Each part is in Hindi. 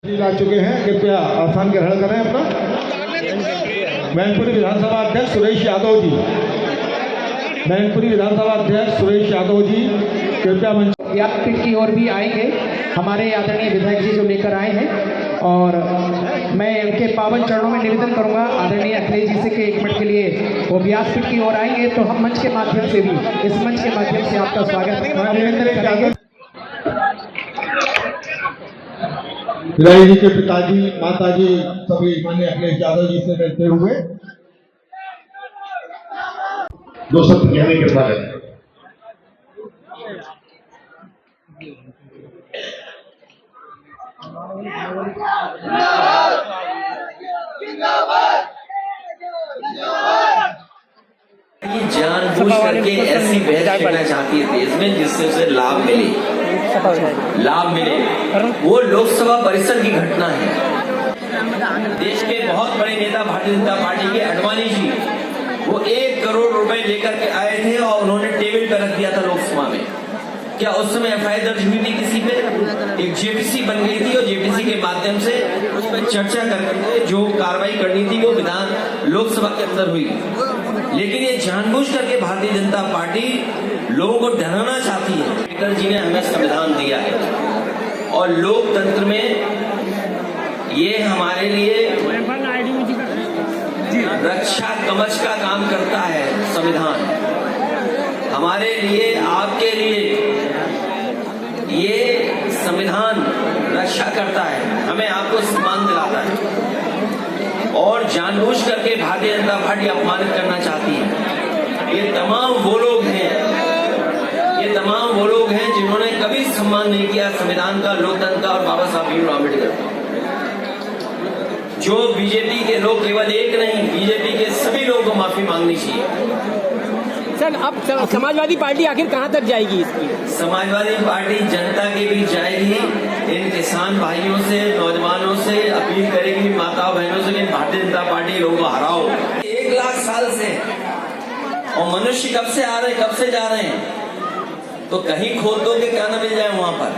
आ चुके हैं, कृपया आसान ग्रहण करें अपना। मैनपुरी विधानसभा अध्यक्ष सुरेश यादव जी, मैनपुरी विधानसभा अध्यक्ष सुरेश यादव जी कृपया मंच व्यासपीठ की ओर भी आएंगे। हमारे आदरणीय विधायक जी जो लेकर आए हैं, और मैं उनके पावन चरणों में निवेदन करूंगा आदरणीय अखिलेश जी से कि 1 मिनट के लिए वो व्यासपीठ की ओर आएंगे, तो हम मंच के माध्यम से भी, इस मंच के माध्यम से आपका स्वागत करेंगे। विधायक जी के पिताजी, माताजी सभी माननीय अखिलेश यादव जी से मिलते हुए 2 शब्द कहने के बाद जानबूझ करके ऐसी बहस करना चाहती है देश में जिससे उसे लाभ मिले। वो लोकसभा परिसर की घटना है। देश के बहुत बड़े नेता भारतीय जनता पार्टी के अडवाणी जी, वो 1 करोड़ रुपए लेकर के आए थे और उन्होंने टेबल पर रख दिया था लोकसभा में। क्या उस समय एफआईआर दर्ज हुई थी किसी पे? एक जेपीसी बन गई थी और जेपीसी के माध्यम से उस पर चर्चा करके जो कार्रवाई करनी थी वो विधान लोकसभा के अंदर हुई। लेकिन ये जानबूझ करके भारतीय जनता पार्टी लोगों को डराना चाहती है। अम्बेडकर जी ने हमें संविधान दिया है और लोकतंत्र में ये हमारे लिए रक्षा कवच का काम करता है। संविधान हमारे लिए, आपके लिए ये संविधान रक्षा करता है, हमें आपको सम्मान दिलाता है। और जानबूझ करके भारतीय जनता पार्टी अपमानित करना चाहती है। ये तमाम वो लोग हैं जिन्होंने कभी सम्मान नहीं किया संविधान का, लोकतंत्र का और बाबा साहब भीमराव अम्बेडकर का। जो बीजेपी के लोग, केवल एक नहीं, बीजेपी के सभी लोगों को माफी मांगनी चाहिए। सर, अब समाजवादी पार्टी आखिर कहां तक जाएगी इसकी? समाजवादी पार्टी जनता के बीच जाएगी। इन किसान भाइयों से, नौजवानों से अपील करेगी, माता बहनों से, कि भारतीय जनता पार्टी लोगों को हराओ। 1 लाख साल से, और मनुष्य कब से आ रहे हैं, कब से जा रहे हैं, तो कहीं खोद दो कि क्या न मिल जाए वहां पर।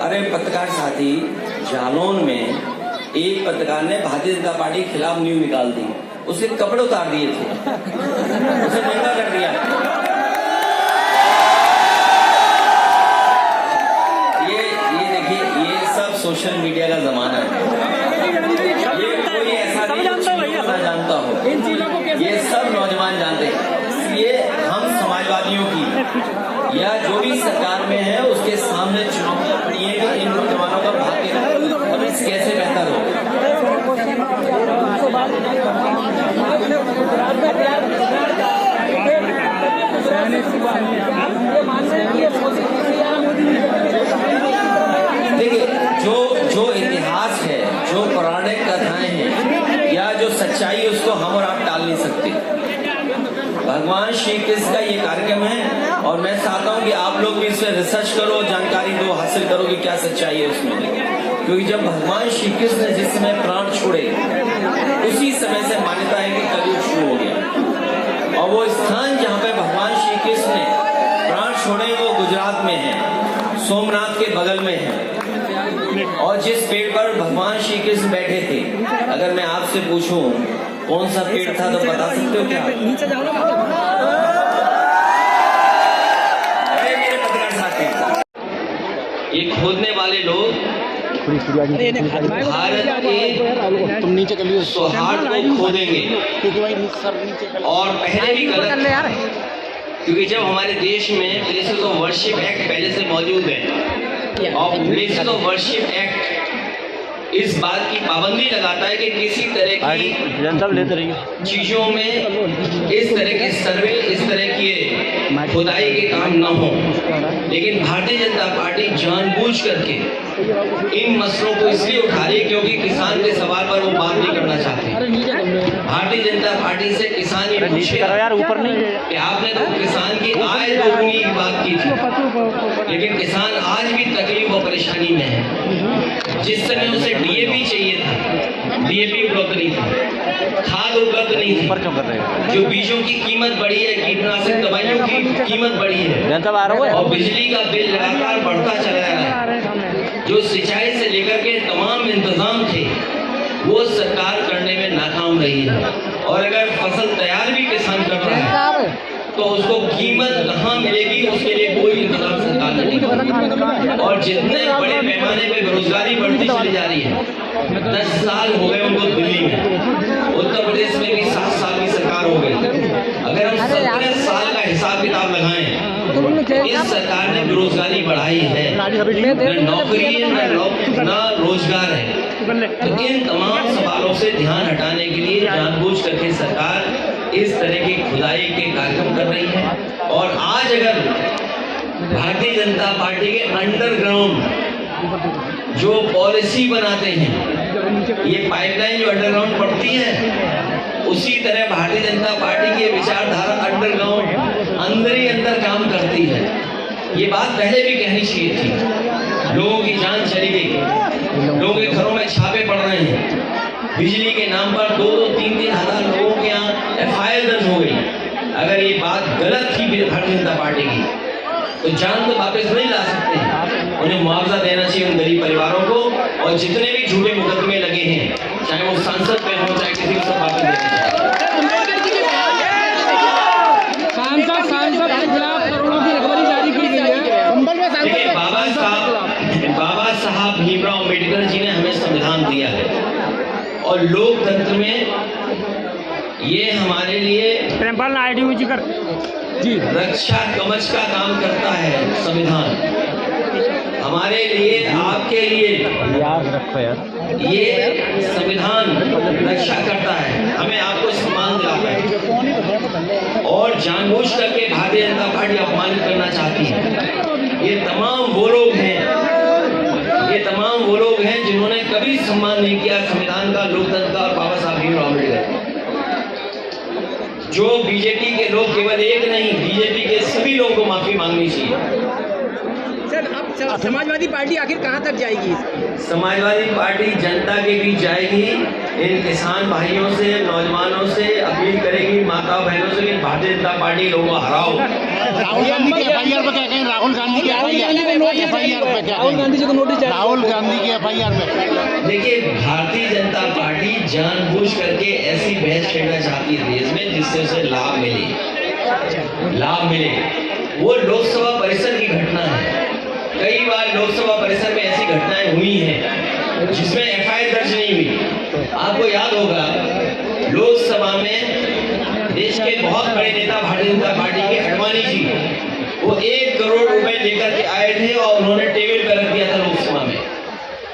अरे पत्रकार साथी, जालौन में एक पत्रकार ने भारतीय जनता पार्टी के खिलाफ न्यूज निकाल दी, उसके कपड़े उतार दिए थे, उसे नंगा कर दिया। ये देखिए, ये सब सोशल मीडिया का जमाना है। ये कोई ऐसा नहीं जानता हो, ये सब नौजवान जानते हैं। इसलिए हम समाजवादियों की या जो भी सरकार में है उसके सामने चुनौतियां पड़ी है कि इन नौजवानों का भाग्य भविष्य कैसे बेहतर हो। देखिए, जो इतिहास है, जो पौराणिक कथाएं हैं या जो सच्चाई है, उसको हम और आप टाल नहीं सकते। भगवान श्री कृष्ण का ये कार्यक्रम है और मैं चाहता हूँ कि आप लोग भी इसमें रिसर्च करो, जानकारी दो, हासिल करो कि क्या सच्चाई है उसमें। क्योंकि जब भगवान श्री कृष्ण ने जिस समय प्राण छोड़े, उसी समय से मान्यता है कि कलयुग शुरू हो गया। और वो स्थान जहाँ पे भगवान श्री कृष्ण ने प्राण छोड़े वो गुजरात में है, सोमनाथ के बगल में है। और जिस पेड़ पर भगवान श्री कृष्ण बैठे थे, अगर मैं आपसे पूछूं कौन सा पेड़ था तो बता सकते हो क्या? अरे मेरे पत्रकार साथी, ये खोदने वाले लोग भारत के सौहार्द को खोदेंगे। और पहले भी गलत, क्योंकि जब हमारे देश में प्लेसेस ऑफ वर्शिप एक्ट पहले से मौजूद है और प्लेसेस ऑफ वर्शिप एक्ट इस बात की पाबंदी लगाता है कि किसी तरह की चीजों में इस तरह के सर्वे, इस तरह की खुदाई के काम न हो। लेकिन भारतीय जनता पार्टी जानबूझ करके इन मसलों को इसलिए उठा रही है क्योंकि किसान के सवाल पर वो बात नहीं करना चाहते। भारतीय जनता पार्टी से किसान ये पूछे कि आपने तो किसान की आय दोगुनी की बात की थी, लेकिन किसान आज भी तकलीफ और परेशानी में है। जिस समय उसे डीएपी चाहिए था, डीएपी उपलब्ध नहीं था। खाद उपलब्ध नहीं थी, जो बीजों की कीमत बढ़ी है, कीटनाशक दवाइयों की कीमत बढ़ी है, और बिजली का बिल लगातार बढ़ता चला रहा है। जो सिंचाई से लेकर के तमाम इंतजाम थे वो सरकार करने में नाकाम रही है, और अगर फसल तैयार भी किसान कर रहा है तो उसको कीमत कहाँ मिलेगी उसके लिए कोई इंतजाम सरकार नहीं कर। और जितने बड़े पैमाने पे बेरोजगारी बढ़ती चली जा रही है, 10 साल हो गए उनको दिल्ली में, उत्तर प्रदेश में भी 7 साल की सरकार हो गई। अगर हम 17 साल का हिसाब किताब लगाएं तो इस सरकार ने बेरोजगारी बढ़ाई है, न नौकरी है न रोजगार है। तो इन तमाम सवालों से ध्यान हटाने के लिए जानबूझ करके सरकार इस तरह की खुदाई के कार्यक्रम कर रही है। और आज अगर भारतीय जनता पार्टी के अंडरग्राउंड जो पॉलिसी बनाते हैं, ये पाइपलाइन जो अंडरग्राउंड पड़ती है, उसी तरह भारतीय जनता पार्टी की विचारधारा अंडरग्राउंड अंदर ही अंदर काम करती है। ये बात पहले भी कहनी चाहिए थी। लोगों की जान चली गई, लोगों के घरों में छापे पड़ रहे हैं, बिजली के नाम पर 2-2, 3-3 हज़ार लोगों के यहाँ FIR दर्ज हो गई। अगर ये बात गलत थी भारतीय जनता पार्टी की तो जान तो वापस नहीं ला सकते, उन्हें मुआवजा देना चाहिए उन गरीब परिवारों को, और जितने भी झूठे मुकदमे लगे हैं, चाहे वो सांसद पे हो चाहे किसी को, सब वापस देना चाहिए। सांसद के खिलाफ करोड़ों की रिकवरी जारी की गई है। देखिए, बाबा साहब भीमराव अम्बेडकर जी ने हमें संविधान दिया है, और लोकतंत्र में ये हमारे लिए रक्षा कवच का काम करता है। संविधान हमारे लिए, आपके लिए ये संविधान रक्षा करता है, हमें आपको सम्मान दिलाता है, और जानबूझ करके भारतीय जनता पार्टी अपमानित करना चाहती है। ये तमाम वो लोग हैं जिन्होंने कभी सम्मान नहीं किया संविधान का, लोकतंत्र का और बाबा साहब भीमराव अम्बेडकर। जो बीजेपी के लोग, केवल एक नहीं, बीजेपी के सभी लोगों को माफी मांगनी चाहिए। सर, अब समाजवादी पार्टी आखिर कहाँ तक जाएगी? समाजवादी पार्टी जनता के बीच जाएगी, इन किसान भाइयों से, नौजवानों से अपील करेगी, माता बहनों से, कि भारतीय जनता पार्टी लोगों को हराओ। राहुल गांधी की FIR पे क्या कहें? राहुल गांधी की FIR पे क्या राहुल गांधी जी को नोटिस, राहुल गांधी की FIR पे? देखिए, भारतीय जनता पार्टी जानबूझ करके ऐसी बहस छेड़ना चाहती है देश में जिससे उसे लाभ मिले। वो लोकसभा परिसर की घटना है। कई बार लोकसभा परिसर में ऐसी घटनाएं हुई हैं जिसमें FIR दर्ज नहीं हुई। आपको याद होगा, लोकसभा में देश के बहुत बड़े नेता भारतीय जनता पार्टी के अडवाणी जी, वो 1 करोड़ रुपए लेकर के आए थे और उन्होंने टेबल पर रख दिया था लोकसभा में।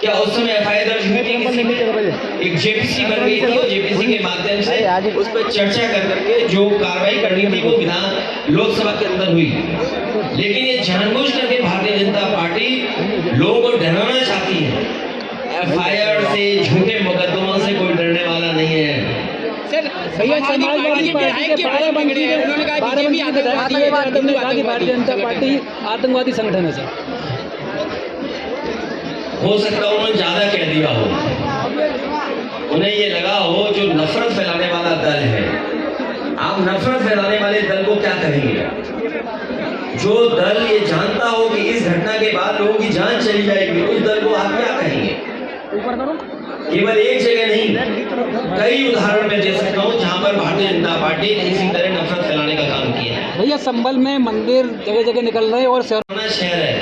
क्या उस समय FIR दर्ज हुई थी किसी में? एक JPC बन गई थी, और JPC के माध्यम से उस पर चर्चा कर करके जो कार्रवाई करनी थी वो विधान लोकसभा के अंदर हुई। लेकिन ये जानबूझ करके भारतीय जनता पार्टी लोगों को डराना चाहती है। FIR से, झूठे मुकदमों से कोई डरने वाला नहीं है। सर, समाजवादी पार्टी के बारे में उन्होंने कहा बीजेपी आतंकवादी, भारतीय जनता पार्टी आतंकवादी संगठन है। सर, हो सकता है उन्होंने ज्यादा कह दिया हो, उन्हें ये लगा हो जो नफरत फैलाने वाला दल है। आप नफरत फैलाने वाले दल को क्या कहेंगे? जो दल ये जानता हो कि इस घटना के बाद लोगों की जान चली जाएगी, उस दल को आप क्या कहेंगे? केवल एक जगह नहीं, कई उदाहरण मैं दे सकता हूँ जहाँ पर भारतीय जनता पार्टी ने इसी तरह नफरत फैलाने का काम किया है। भैया, संभल में मंदिर जगह जगह निकल रहे हैं, और शहर है,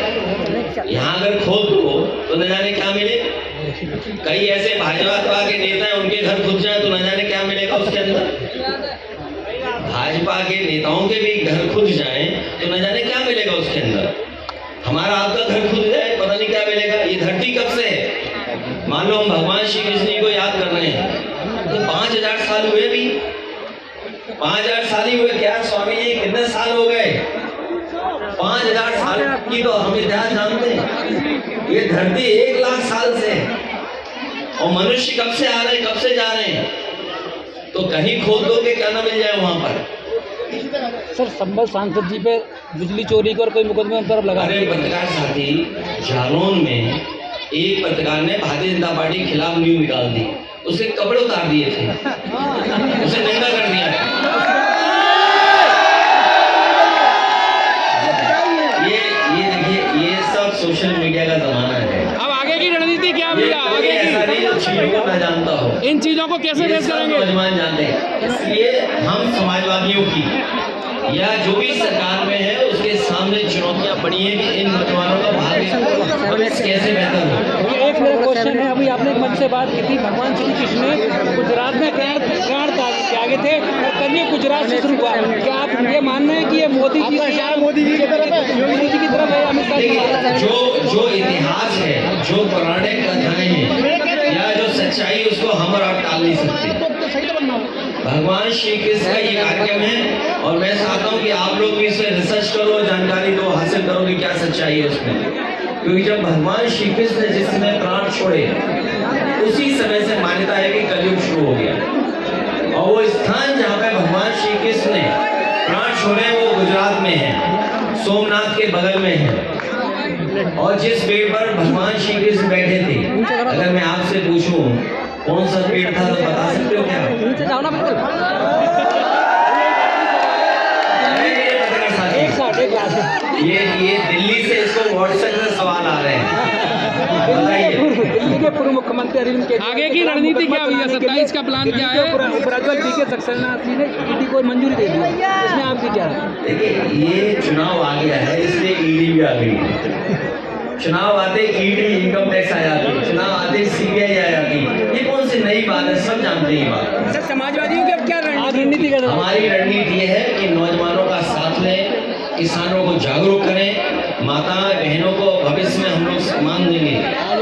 यहाँ अगर खोद दो तो न जाने क्या मिले। कई ऐसे भाजपा के नेता हैं, उनके घर खुद जाए तो न जाने क्या मिलेगा उसके अंदर। भाजपा के नेताओं के भी घर खुद जाए तो न जाने क्या मिलेगा उसके अंदर। हमारा आपका घर खुद जाए, पता नहीं क्या मिलेगा। ये धरती कब से है? मान लो हम भगवान श्री कृष्ण जी को याद कर रहे हैं तो 5000 साल हुए भी, 5000 साल ही हुए क्या स्वामी जी? कितने साल हो गए? 5000 साल की तो हम इतिहास जानते हैं। ये धरती 1 लाख साल से है, और मनुष्य कब से आ रहे हैं, कब से जा रहे हैं। तो कहीं खोद दो कि क्या ना मिल जाए वहां पर। सर, संभल सांसद जी पे बिजली चोरी कर कोई मुकदमे पर लगा रहे पत्रकार साथी, जालौन में एक पत्रकार ने भारतीय जनता पार्टी के खिलाफ न्यूज निकाल दी। उसके कपड़े उतार दिए थे, उसे नंगा कर दिया था। ये देखिए, ये सब सोशल मीडिया का जमाना है। अब आगे की रणनीति क्या ये भैया? आगे ऐसा की नहीं जो चीजों को ना जानता हो, इन चीजों को कैसे ये फेस सब करेंगे? नौजवान जानते हैं। इसलिए हम समाजवादियों की या जो भी सरकार में है उसके सामने चुनौतियां पड़ी हैं कि इन नौजवानों का भविष्य कैसे बेहतर हो। एक मेरा क्वेश्चन है, अभी आपने एक मंच से बात की थी, भगवान श्री कृष्ण ने गुजरात में प्राण त्यागे थे और कन्या गुजरात से शुरू हुआ। क्या आप ये मानना है कि ये मोदी जी मोदी जी की तरफ है, योगी जी की तरफ है, अमित शाह जी? जो इतिहास है, जो पौराणिक कथाएं हैं या जो सच्चाई, उसको हम और आप टाल नहीं सकते। भगवान श्री कृष्ण का ये कार्यक्रम है और मैं चाहता हूँ कि आप लोग भी इसमें रिसर्च करो, जानकारी दो, हासिल करो कि क्या सच्चाई है उसमें। क्योंकि जब भगवान श्री कृष्ण जिस समय प्राण छोड़े, उसी समय से मान्यता है कि कलयुग शुरू हो गया। और वो स्थान जहाँ पे भगवान श्री कृष्ण ने प्राण छोड़े वो गुजरात में है, सोमनाथ के बगल में है। और जिस पेड़ पर भगवान श्री कृष्ण बैठे थे, अगर मैं आपसे पूछूं कौन सा पेड़ था तो बता सकते हो क्या? नीचे जाओ ना बिल्कुल। ये दिल्ली से इसको व्हाट्सएप से सवाल आ रहे हैं, बताइए। दिल्ली के पूर्व मुख्यमंत्री अरविंद केजरीवाल, आगे की रणनीति क्या हुई है? 27 का प्लान क्या है? उपराज्यपाल जी के सक्सेना जी ने ईडी को मंजूरी दे दी, इसमें आपकी क्या है? देखिए, ये चुनाव आ गया है, इसलिए ईडी भी आ गई है। चुनाव आते ईडी इनकम टैक्स आ जाती है, चुनाव आते सीबीआई आ जाती है। ये कौन सी नई बात है? सब जानते हैं ये बात। सर, समाजवादियों की अब क्या रणनीति है? हमारी रणनीति ये है कि नौजवानों का साथ लें, किसानों को जागरूक करें, माता बहनों को भविष्य में हम लोग सम्मान देंगे।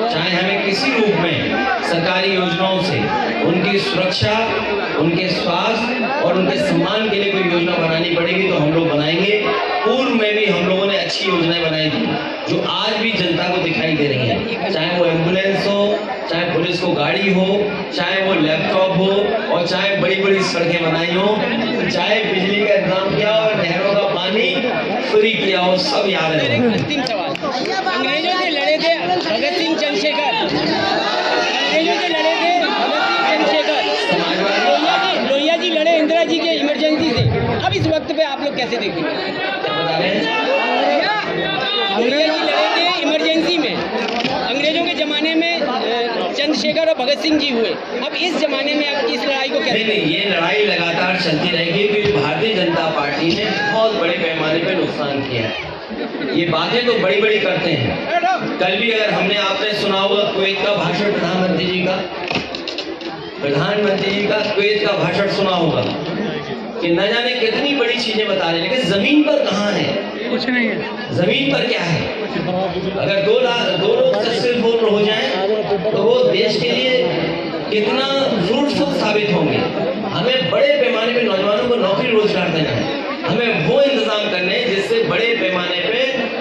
चाहे हमें किसी रूप में सरकारी योजनाओं से उनकी सुरक्षा, उनके स्वास्थ्य और उनके सम्मान के लिए कोई योजना बनानी पड़ेगी तो हम लोग बनाएंगे। पूर्व में भी हम लोगों ने अच्छी योजनाएं बनाई थी जो आज भी जनता को दिखाई दे रही हैं। चाहे वो एम्बुलेंस हो, चाहे पुलिस को गाड़ी हो, चाहे वो लैपटॉप हो, और चाहे बड़ी बड़ी सड़कें बनाई हो, चाहे बिजली का इंतजाम किया और नहरों का पानी फ्री किया हो, सब याद है। अंतिम सवाल, अंग्रेजों से लड़े थे भगत सिंह चंद्रशेखर, अंग्रेजों से लड़े थे भगत सिंह चंद्रशेखर, लोहिया जी लड़े इंदिरा जी के इमरजेंसी से। अब इस वक्त पे आप लोग कैसे देखेंगे? लोहिया जी लड़े थे इमरजेंसी में, अंग्रेजों के जमाने में चंद्रशेखर और भगत सिंह जी हुए। अब इस जमाने में आप इस लड़ाई को कैसे? नहीं, ये लड़ाई लगातार चलती रहेगी क्योंकि भारतीय जनता पार्टी ने बहुत बड़े पैमाने पर नुकसान किया है। ये बातें तो बड़ी बड़ी करते हैं। कल भी अगर आपने सुना होगा कुवैत का भाषण, प्रधानमंत्री जी का कुवैत का भाषण सुना होगा कि न जाने कितनी बड़ी चीजें बता रहे हैं, लेकिन जमीन पर कहाँ है? कुछ नहीं है। जमीन पर क्या है? अगर दो लोग सक्सेसफुल हो जाएं तो वो देश के लिए कितना फ्रूटफुल साबित होंगे। हमें बड़े पैमाने पे नौजवानों को नौकरी रोजगार देना है, हमें वो इंतजाम करने हैं जिससे बड़े पैमाने पे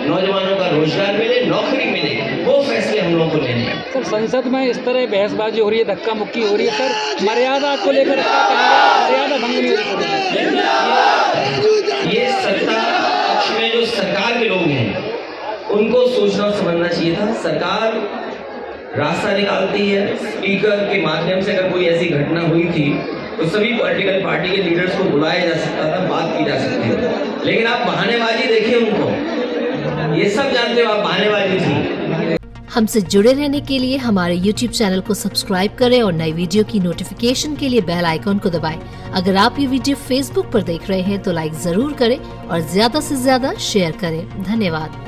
नौजवानों का रोजगार मिले, नौकरी मिले। वो फैसले हम लोगों को लेने हैं। सर, संसद में इस तरह बहसबाजी हो रही है, धक्का मुक्की हो रही है, सर मर्यादा को लेकर क्या कहेंगे? मर्यादा भंग नहीं हो रही है। ये सत्ता पक्ष में जो सरकार के लोग हैं उनको सोचना समझना चाहिए था। सरकार रास्ता निकालती है, स्पीकर के माध्यम से अगर कोई ऐसी घटना हुई थी तो सभी पॉलिटिकल पार्टी के लीडर्स को बुलाया जा सकता था, बात की जा सकती थी। लेकिन आप बहानेबाजी देखिए उनको, ये सब जानते हो आप बहानेबाजी थी। हमसे जुड़े रहने के लिए हमारे YouTube चैनल को सब्सक्राइब करें और नई वीडियो की नोटिफिकेशन के लिए बेल आइकॉन को दबाएं। अगर आप ये वीडियो Facebook पर देख रहे हैं तो लाइक जरूर करें और ज्यादा से ज्यादा शेयर करें। धन्यवाद।